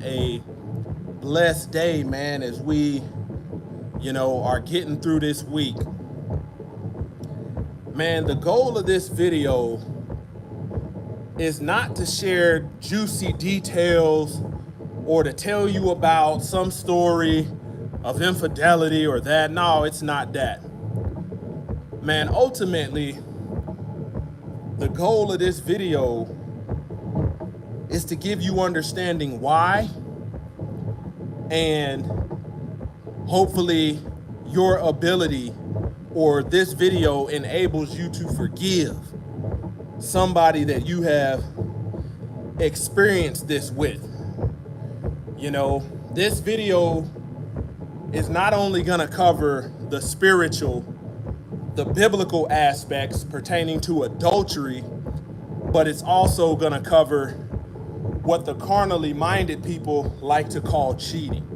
a blessed day, man, as we, are getting through this week. Man, the goal of this video is not to share juicy details or to tell you about some story of infidelity or that. No, it's not that. Man, ultimately, the goal of this video is to give you understanding why, and hopefully your ability or this video enables you to forgive somebody that you have experienced this with. This video is not only gonna cover the spiritual, the biblical aspects pertaining to adultery, but it's also gonna cover what the carnally minded people like to call cheating.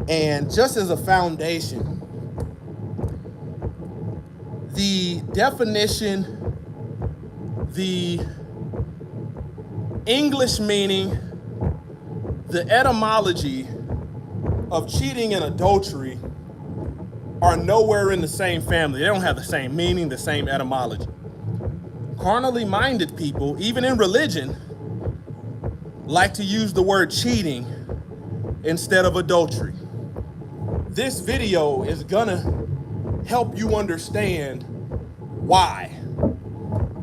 And just as a foundation, the definition, the English meaning, the etymology of cheating and adultery are nowhere in the same family. They don't have the same meaning, the same etymology. Carnally minded people, even in religion, like to use the word cheating instead of adultery. This video is gonna help you understand why.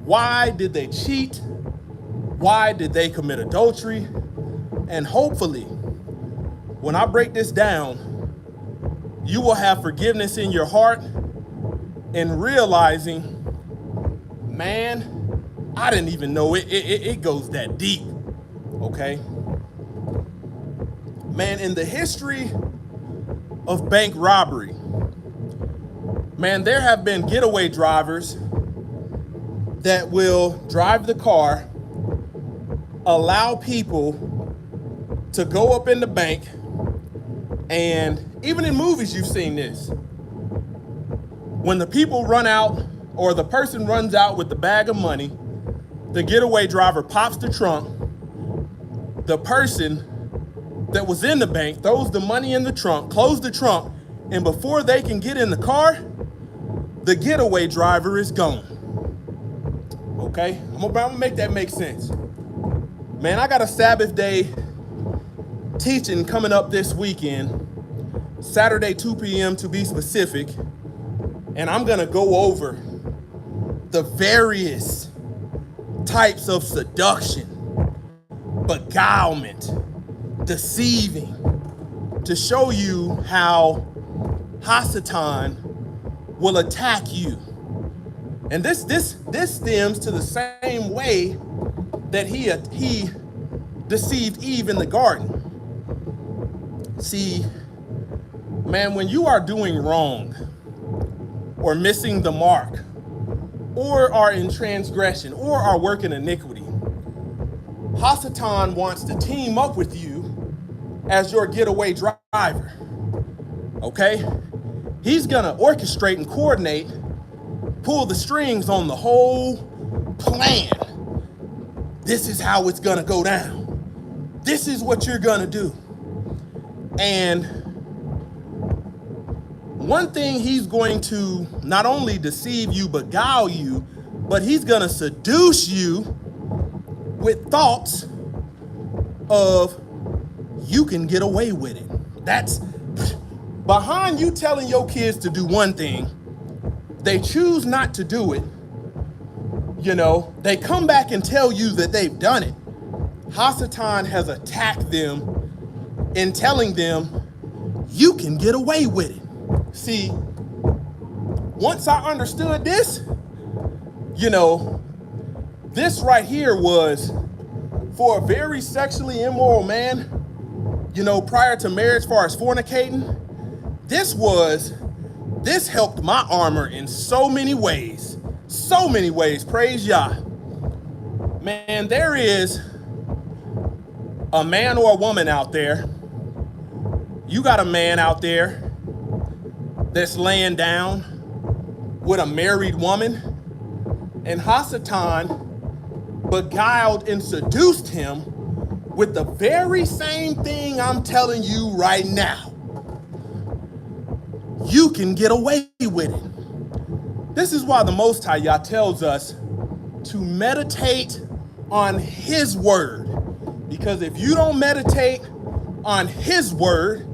Why did they cheat? Why did they commit adultery? And hopefully, when I break this down, you will have forgiveness in your heart and realizing, man, I didn't even know it goes that deep. Okay? Man, in the history of bank robbery, man, there have been getaway drivers that will drive the car, allow people to go up in the bank, and even in movies you've seen this. When the people run out, or the person runs out with the bag of money, the getaway driver pops the trunk. The person that was in the bank throws the money in the trunk, closes the trunk, and before they can get in the car, the getaway driver is gone. Okay? I'm gonna make that make sense. Man, I got a Sabbath day teaching coming up this weekend, Saturday 2 p.m. to be specific, and I'm gonna go over the various types of seduction, beguilement, deceiving, to show you how Hasatan will attack you. And this stems to the same way that he deceived Eve in the garden. See, man, when you are doing wrong or missing the mark or are in transgression or are working iniquity, Hasatan wants to team up with you as your getaway driver, okay? He's gonna orchestrate and coordinate, pull the strings on the whole plan. This is how it's gonna go down. This is what you're gonna do. And one thing he's going to not only deceive you, beguile you, but he's gonna seduce you with thoughts of you can get away with it. That's behind you telling your kids to do one thing, they choose not to do it. They come back and tell you that they've done it. Hasatan has attacked them in telling them you can get away with it. See, once I understood this, this right here was for a very sexually immoral man, prior to marriage, as far as fornicating. This helped my armor in so many ways. So many ways, praise Yah. Man, there is a man or a woman out there. You got a man out there that's laying down with a married woman, and Hasatan beguiled and seduced him with the very same thing I'm telling you right now, you can get away with it. This is why the Most High Yah tells us to meditate on His word. Because if you don't meditate on His word,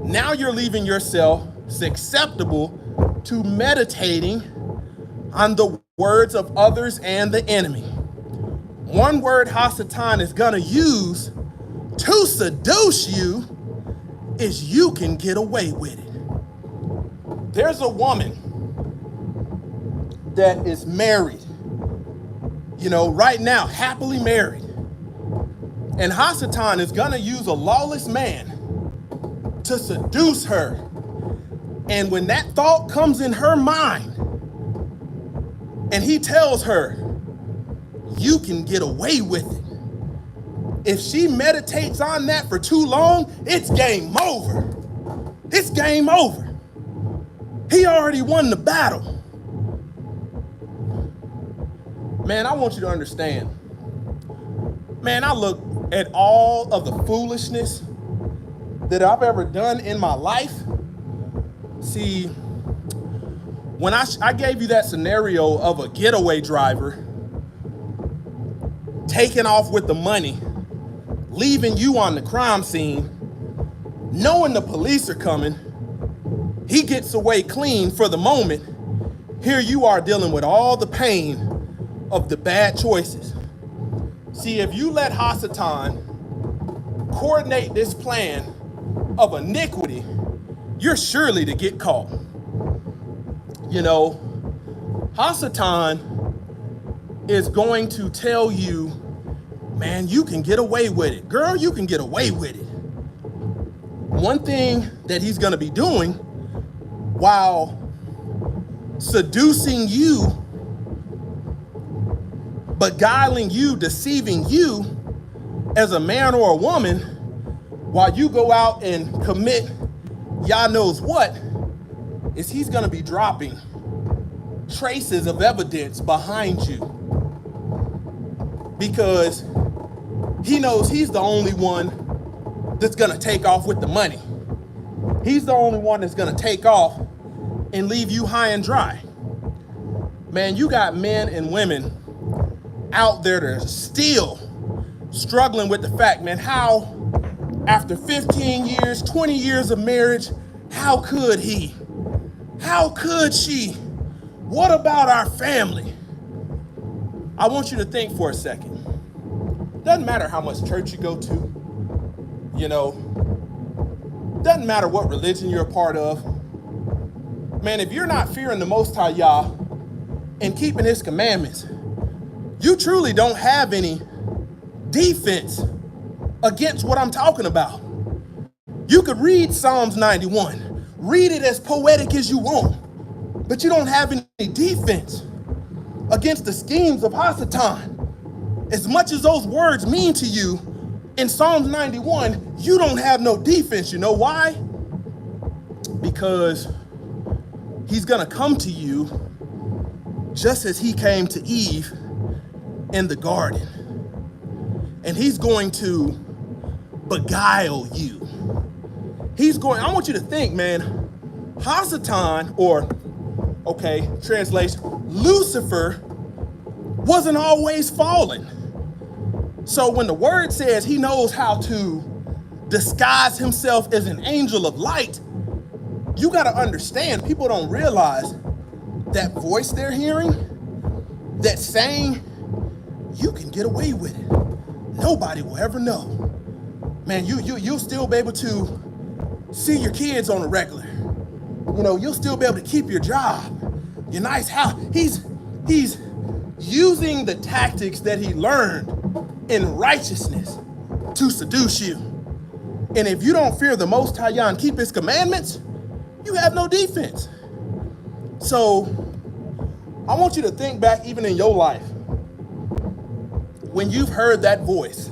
now you're leaving yourself susceptible to meditating on the words of others and the enemy. One word Hasatan is gonna use to seduce you is you can get away with it. There's a woman that is married, right now, happily married. And Hasatan is gonna use a lawless man to seduce her. And when that thought comes in her mind, and he tells her, you can get away with it. If she meditates on that for too long, it's game over. It's game over. He already won the battle. Man, I want you to understand. Man, I look at all of the foolishness that I've ever done in my life. See, when I gave you that scenario of a getaway driver taking off with the money, leaving you on the crime scene, knowing the police are coming, he gets away clean for the moment. Here you are dealing with all the pain of the bad choices. See, if you let Hasatan coordinate this plan of iniquity, you're surely to get caught. Hasatan is going to tell you, man, you can get away with it. Girl, you can get away with it. One thing that he's going to be doing while seducing you, beguiling you, deceiving you as a man or a woman, while you go out and commit Yah knows what, is he's going to be dropping traces of evidence behind you. Because he knows he's the only one that's going to take off with the money. He's the only one that's going to take off and leave you high and dry. Man, you got men and women out there that are still struggling with the fact, man, how after 15 years, 20 years of marriage, how could he? How could she? What about our family? I want you to think for a second. Doesn't matter how much church you go to, doesn't matter what religion you're a part of. Man, if you're not fearing the Most High Yah and keeping His commandments, you truly don't have any defense against what I'm talking about. You could read Psalms 91, read it as poetic as you want, but you don't have any defense against the schemes of Hasatan. As much as those words mean to you, in Psalms 91, you don't have no defense. You know why? Because he's gonna come to you just as he came to Eve in the garden. And he's going to beguile you. I want you to think, man, Hasatan, translation, Lucifer wasn't always fallen. So when the word says he knows how to disguise himself as an angel of light, you got to understand, people don't realize that voice they're hearing, that saying, you can get away with it. Nobody will ever know. Man, you'll still be able to see your kids on a regular. You'll still be able to keep your job, your nice house. He's using the tactics that he learned in righteousness to seduce you. And if you don't fear the Most High Yah and keep His commandments, you have no defense. So I want you to think back, even in your life, when you've heard that voice,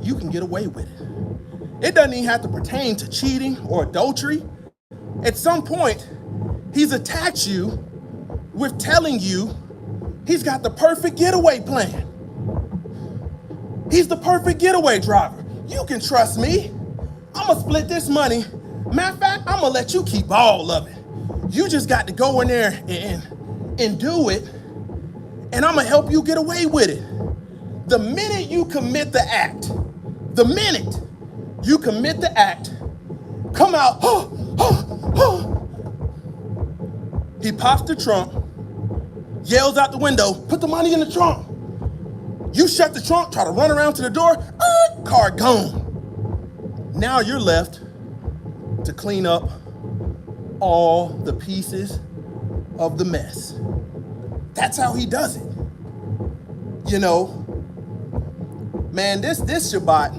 you can get away with it. It doesn't even have to pertain to cheating or adultery. At some point, he's attacked you with telling you he's got the perfect getaway plan. He's the perfect getaway driver. You can trust me. I'm gonna split this money. Matter of fact, I'm gonna let you keep all of it. You just got to go in there and do it, and I'm gonna help you get away with it. The minute you commit the act, come out, he pops the trunk, yells out the window, put the money in the trunk. You shut the trunk, try to run around to the door, car gone. Now you're left to clean up all the pieces of the mess. That's how he does it. You know, man, this Shabbat,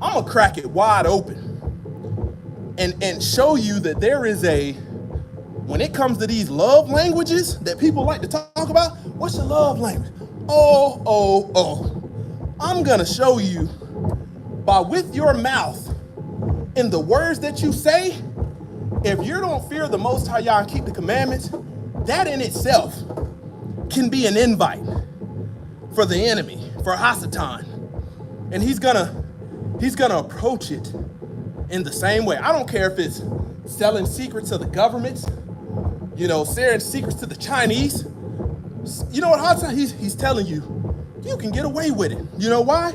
I'm gonna crack it wide open and show you that there is when it comes to these love languages that people like to talk about, what's your love language? I'm gonna show you with your mouth in the words that you say, if you don't fear the Most High Yah and keep the commandments, that in itself can be an invite for the enemy, for Hasatan. And he's gonna approach it in the same way. I don't care if it's selling secrets to the governments, selling secrets to the Chinese. You know what Hasatan, he's telling you, you can get away with it. You know why?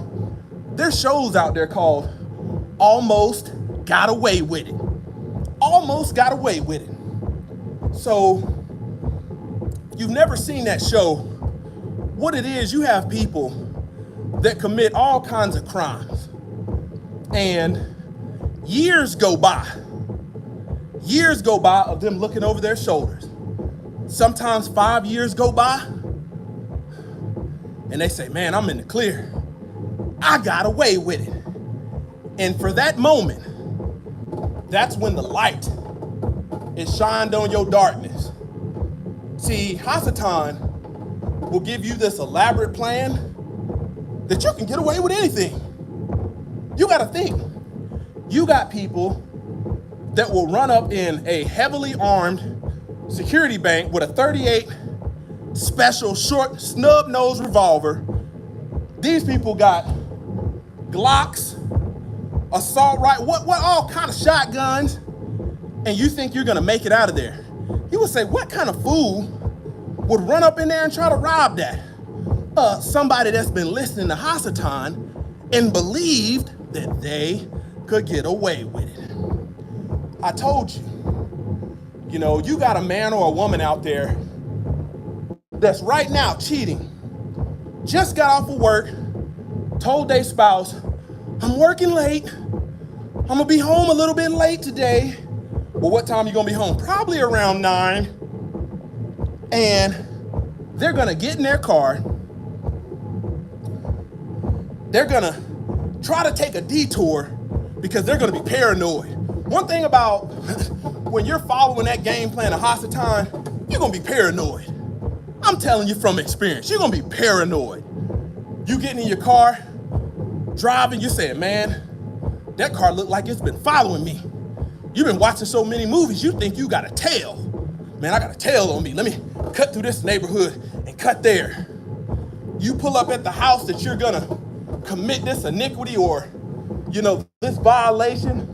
There's shows out there called Almost Got Away With It. Almost Got Away With It. So, you've never seen that show. What it is, you have people that commit all kinds of crimes. And years go by of them looking over their shoulders. Sometimes 5 years go by, and they say, man, I'm in the clear. I got away with it. And for that moment, that's when the light is shined on your darkness. See, Hasatan will give you this elaborate plan that you can get away with anything. You gotta think. You got people that will run up in a heavily armed security bank with a 38 special short snub-nosed revolver. These people got Glocks, assault rifle, what all kind of shotguns, and you think you're gonna make it out of there. You would say, what kind of fool would run up in there and try to rob that? Somebody that's been listening to Hasatan and believed that they could get away with it. I told you, you got a man or a woman out there that's right now cheating, just got off of work, told their spouse, I'm working late, I'm gonna be home a little bit late today. Well, what time are you gonna be home? Probably around 9. And they're gonna get in their car, they're gonna try to take a detour because they're gonna be paranoid. One thing about when you're following that game plan of Hasatan, you're gonna be paranoid. I'm telling you from experience, you're gonna be paranoid. You getting in your car, driving, you're saying, man, that car looked like it's been following me. You've been watching so many movies, you think you got a tail. Man, I got a tail on me. Let me cut through this neighborhood and cut there. You pull up at the house that you're gonna commit this iniquity or, this violation,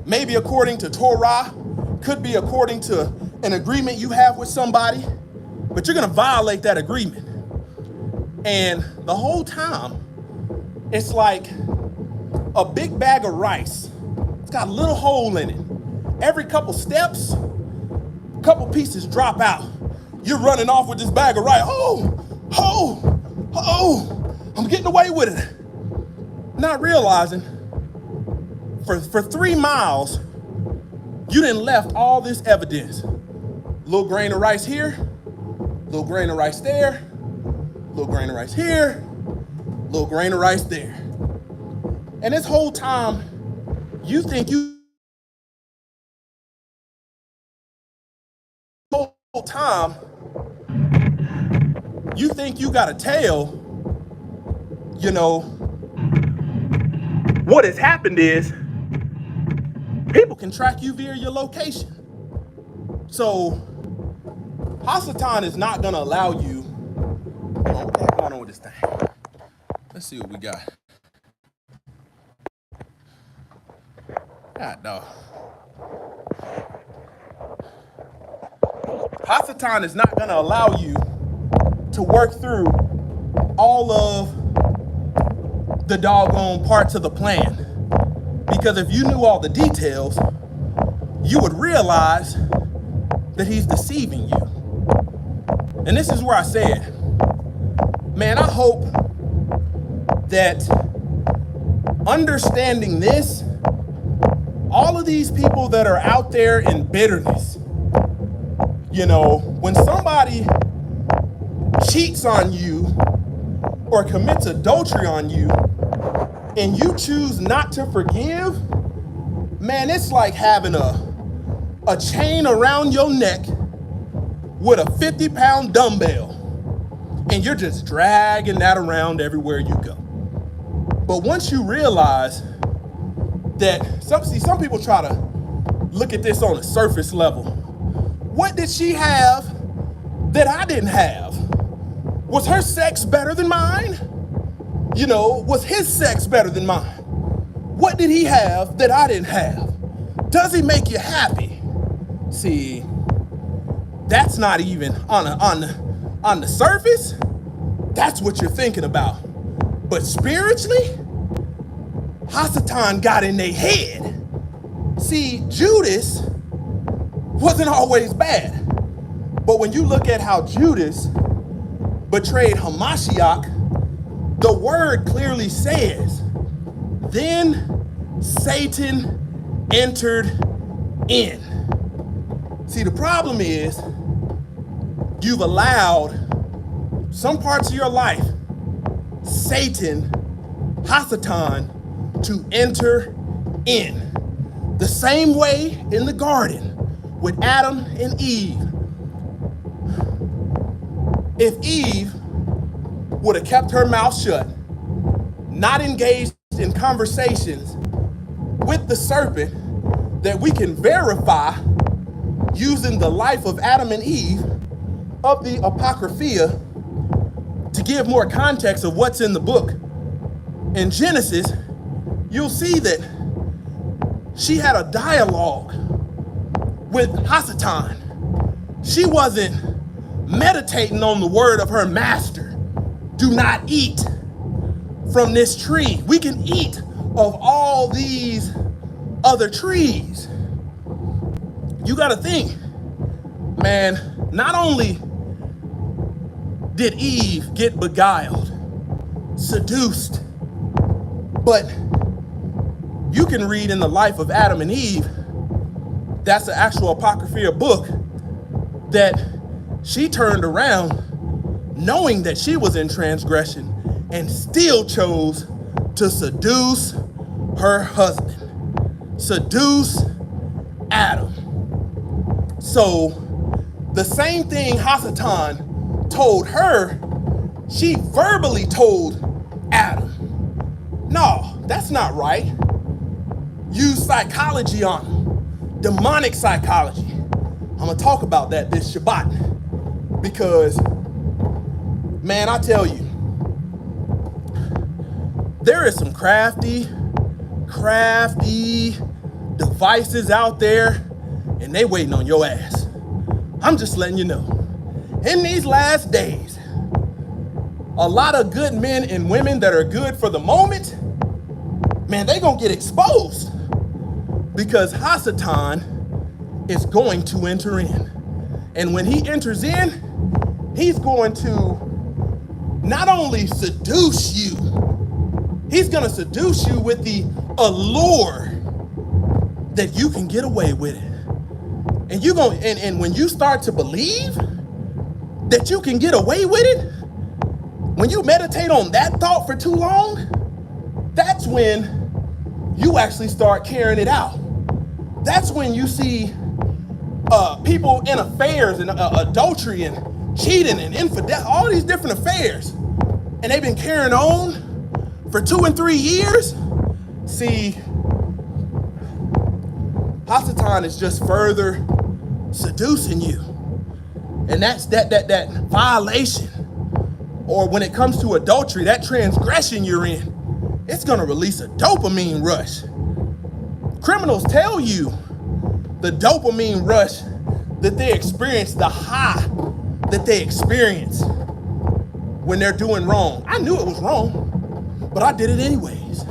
maybe according to Torah, could be according to an agreement you have with somebody, but you're gonna violate that agreement. And the whole time, it's like a big bag of rice. It's got a little hole in it. Every couple steps, a couple pieces drop out. You're running off with this bag of rice. I'm getting away with it. Not realizing for 3 miles, you done left all this evidence. Little grain of rice here, little grain of rice there, little grain of rice here, little grain of rice there. And this whole time, you think you got a tail. What has happened is people can track you via your location. So Hasatan is not gonna allow you. What's going on with this thing? Let's see what we got. God, no. Hasatan is not going to allow you to work through all of the doggone parts of the plan. Because if you knew all the details, you would realize that he's deceiving you. And this is where I said, man, I hope that understanding this, all of these people that are out there in bitterness, you know, when somebody cheats on you or commits adultery on you and you choose not to forgive, man, it's like having a chain around your neck with a 50-pound dumbbell, and you're just dragging that around everywhere you go. But once you realize that, some people try to look at this on a surface level. What did she have that I didn't have? Was her sex better than mine? You know, was his sex better than mine? What did he have that I didn't have? Does he make you happy? See, that's not even on the surface. That's what you're thinking about. But spiritually, Hasatan got in their head. See, Judas wasn't always bad. But when you look at how Judas betrayed Hamashiach, the word clearly says, then Satan entered in. See, the problem is you've allowed some parts of your life, Satan, Hasatan, to enter in. The same way in the garden with Adam and Eve. If Eve would have kept her mouth shut, not engaged in conversations with the serpent that we can verify using the life of Adam and Eve of the Apocrypha to give more context of what's in the book. In Genesis, you'll see that she had a dialogue with Hasatan. She wasn't meditating on the word of her master. Do not eat from this tree. We can eat of all these other trees. You got to think, man, not only did Eve get beguiled, seduced, but you can read in the life of Adam and Eve, that's the actual Apocrypha book, that she turned around knowing that she was in transgression and still chose to seduce her husband, seduce Adam. So the same thing Hasatan told her, she verbally told Adam. No, that's not right. Use psychology on him, demonic psychology. I'm gonna talk about that this Shabbat because, man, I tell you, there is some crafty devices out there and they waiting on your ass. I'm just letting you know. In these last days, a lot of good men and women that are good for the moment, man, they gonna get exposed because Hasatan is going to enter in. And when he enters in, he's going to not only seduce you, he's gonna seduce you with the allure that you can get away with it. And you gonna and when you start to believe that you can get away with it, when you meditate on that thought for too long, that's when you actually start carrying it out. That's when you see people in affairs and adultery and cheating and infidelity, all these different affairs, and they've been carrying on for 2 and 3 years. See, Hasatan is just further seducing you. And that's that violation Or when it comes to adultery, that transgression you're in, it's gonna release a dopamine rush. Criminals tell you the dopamine rush that they experience, the high that they experience when they're doing wrong. I knew it was wrong, but I did it anyways.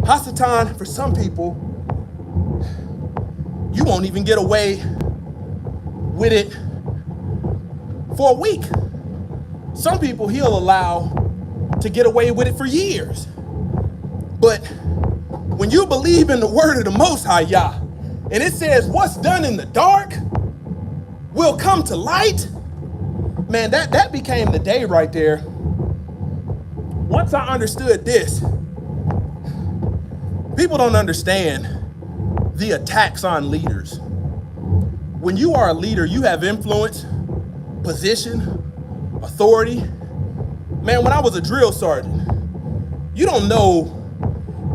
Hasatan, for some people, you won't even get away with it for a week. Some people he'll allow to get away with it for years. But when you believe in the word of the Most High Yah, and it says what's done in the dark will come to light, man, that became the day right there. Once I understood this, people don't understand the attacks on leaders. When you are a leader, you have influence, position, authority. Man, when I was a drill sergeant, you don't know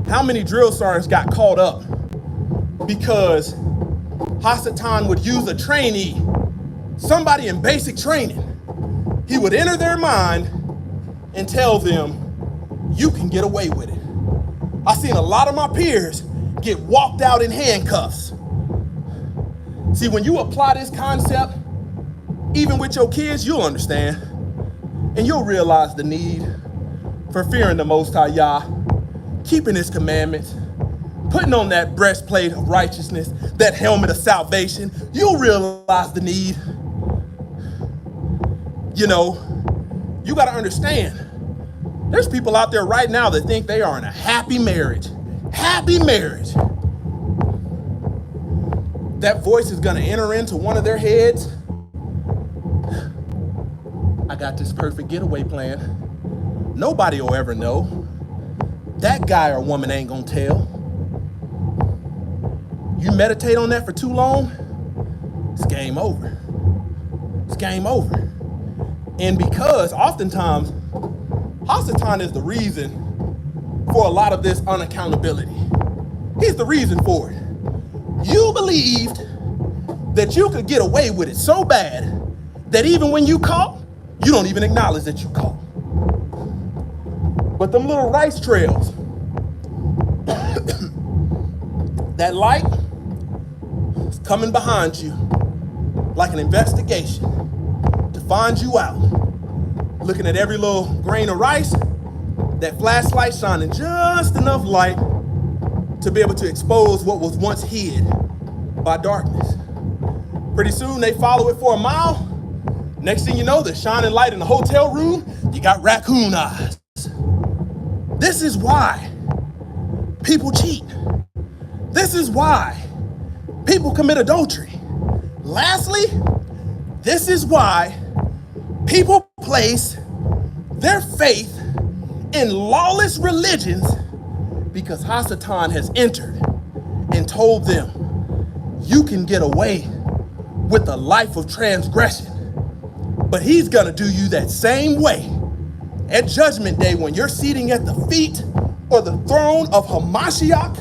how many drill sergeants got caught up because Hasatan would use a trainee, somebody in basic training. He would enter their mind and tell them, you can get away with it. I've seen a lot of my peers get walked out in handcuffs. See, when you apply this concept, even with your kids, you'll understand. And you'll realize the need for fearing the Most High Yah, keeping his commandments, putting on that breastplate of righteousness, that helmet of salvation. You'll realize the need. You know, you got to understand, there's people out there right now that think they are in a happy marriage. Happy marriage. That voice is going to enter into one of their heads. I got this perfect getaway plan. Nobody will ever know. That guy or woman ain't gonna tell. You meditate on that for too long, it's game over. It's game over. And because oftentimes, Hasatan is the reason for a lot of this unaccountability. He's the reason for it. You believed that you could get away with it so bad that even when you caught, you don't even acknowledge that you caught. But them little rice trails, that light is coming behind you like an investigation to find you out. Looking at every little grain of rice, that flashlight shining just enough light to be able to expose what was once hid by darkness. Pretty soon they follow it for a mile. Next thing you know, the shining light in the hotel room, you got raccoon eyes. This is why people cheat. This is why people commit adultery. Lastly, this is why people place their faith in lawless religions, because Hasatan has entered and told them, you can get away with a life of transgression, but he's gonna do you that same way at Judgment Day when you're seating at the feet or the throne of Hamashiach.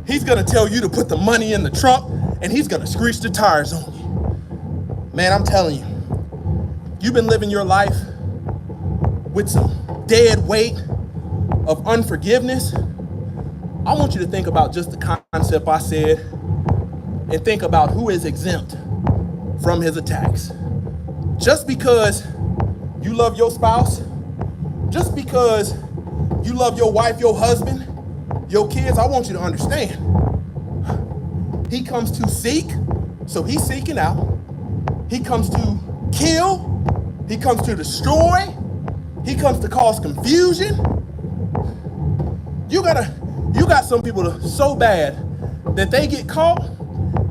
He's gonna tell you to put the money in the trunk and he's gonna screech the tires on you. Man, I'm telling you, you've been living your life with some dead weight of unforgiveness. I want you to think about just the concept I said and think about who is exempt from his attacks. Just because you love your spouse, just because you love your wife, your husband, your kids, I want you to understand. He comes to seek, so he's seeking out. He comes to kill. He comes to destroy. He comes to cause confusion. You got some people so bad that they get caught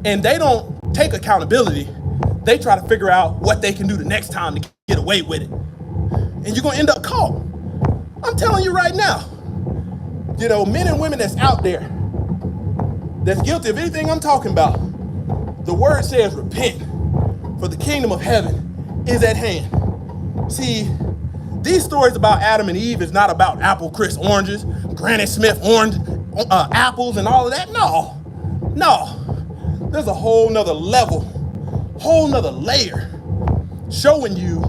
and they don't take accountability. They try to figure out what they can do the next time to get away with it. And you're gonna end up caught. I'm telling you right now, you know, men and women that's out there that's guilty of anything I'm talking about, the word says repent, for the kingdom of heaven is at hand. See, these stories about Adam and Eve is not about apple crisp oranges, Granny Smith orange apples and all of that. No. There's a whole nother level, whole nother layer showing you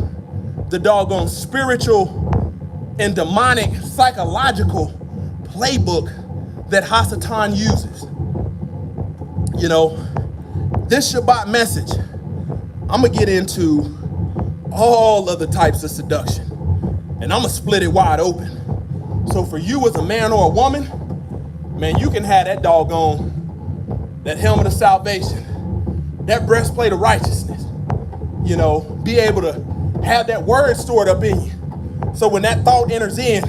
the doggone spiritual and demonic psychological playbook that Hasatan uses. You know, this Shabbat message, I'm gonna get into all of the types of seduction, and I'm gonna split it wide open. So for you as a man or a woman, man, you can have that doggone, that helmet of salvation, that breastplate of righteousness, you know, be able to have that word stored up in you. So when that thought enters in,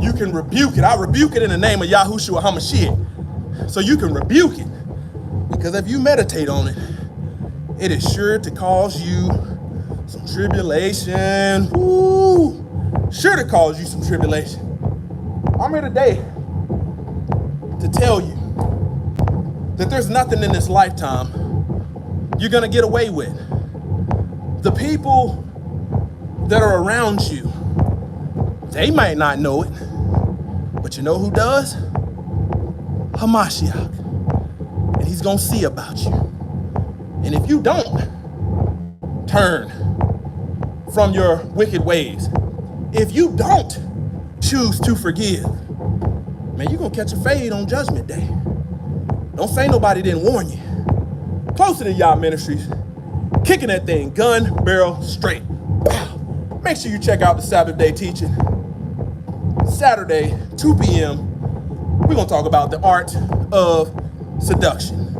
you can rebuke it. I rebuke it in the name of Yahushua HaMashiach. So you can rebuke it. Because if you meditate on it, it is sure to cause you some tribulation. Woo! Sure to cause you some tribulation. I'm here today to tell you that there's nothing in this lifetime you're gonna get away with. The people that are around you, they might not know it, but you know who does? Hamashiach. And he's gonna see about you. And if you don't turn from your wicked ways, if you don't choose to forgive, man, you're gonna catch a fade on Judgment Day. Don't say nobody didn't warn you. Closer to y'all Ministries, kicking that thing gun barrel straight. Make sure you check out the Sabbath Day teaching. Saturday, 2 p.m., we're gonna talk about the art of seduction.